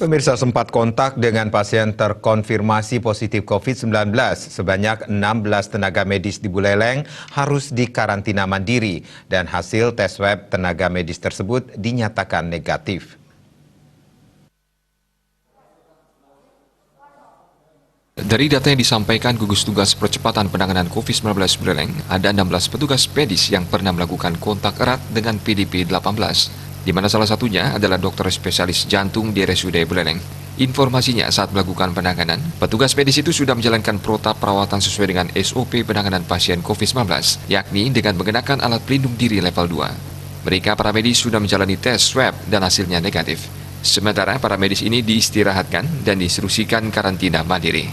Pemirsa sempat kontak dengan pasien terkonfirmasi positif COVID-19. Sebanyak 16 tenaga medis di Buleleng harus dikarantina mandiri dan hasil tes swab tenaga medis tersebut dinyatakan negatif. Dari data yang disampaikan gugus tugas percepatan penanganan COVID-19 Buleleng, ada 16 petugas medis yang pernah melakukan kontak erat dengan PDP 18. Di mana salah satunya adalah dokter spesialis jantung di RSUD Buleleng. Informasinya saat melakukan penanganan, petugas medis itu sudah menjalankan protap perawatan sesuai dengan SOP penanganan pasien COVID-19, yakni dengan mengenakan alat pelindung diri level 2. Mereka para medis sudah menjalani tes swab dan hasilnya negatif. Sementara para medis ini diistirahatkan dan diinstruksikan karantina mandiri.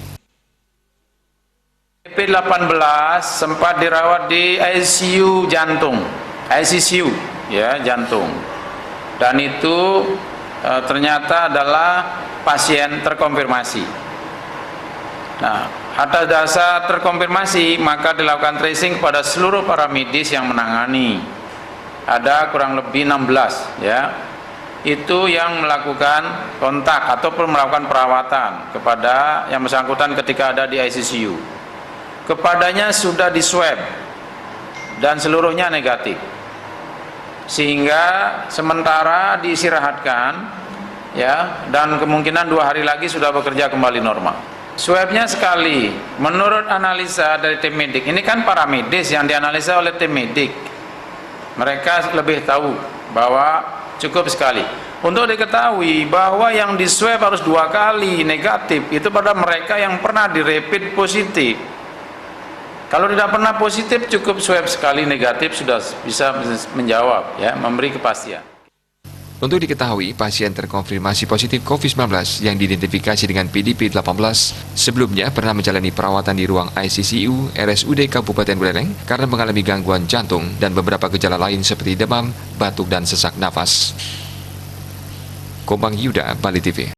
P18 sempat dirawat di ICU jantung, ICU ya jantung. Dan itu ternyata adalah pasien terkonfirmasi. Nah, atas dasar terkonfirmasi maka dilakukan tracing kepada seluruh para medis yang menangani. Ada kurang lebih 16 ya. Itu yang melakukan kontak ataupun melakukan perawatan kepada yang bersangkutan ketika ada di ICU. Kepadanya sudah diswab dan seluruhnya negatif. Sehingga sementara diistirahatkan ya, dan kemungkinan 2 hari lagi sudah bekerja kembali normal. Swabnya sekali, menurut analisa dari tim medik, ini kan para medis yang dianalisa oleh tim medik, mereka lebih tahu bahwa cukup sekali. Untuk diketahui bahwa yang di swab harus 2 kali negatif, itu pada mereka yang pernah di rapid positif. Kalau tidak pernah positif, cukup swab sekali negatif sudah bisa menjawab, ya, memberi kepastian. Untuk diketahui, pasien terkonfirmasi positif COVID-19 yang diidentifikasi dengan PDP 18 sebelumnya pernah menjalani perawatan di ruang ICU RSUD Kabupaten Buleleng karena mengalami gangguan jantung dan beberapa gejala lain seperti demam, batuk, dan sesak nafas. Komang Yuda, Bali TV.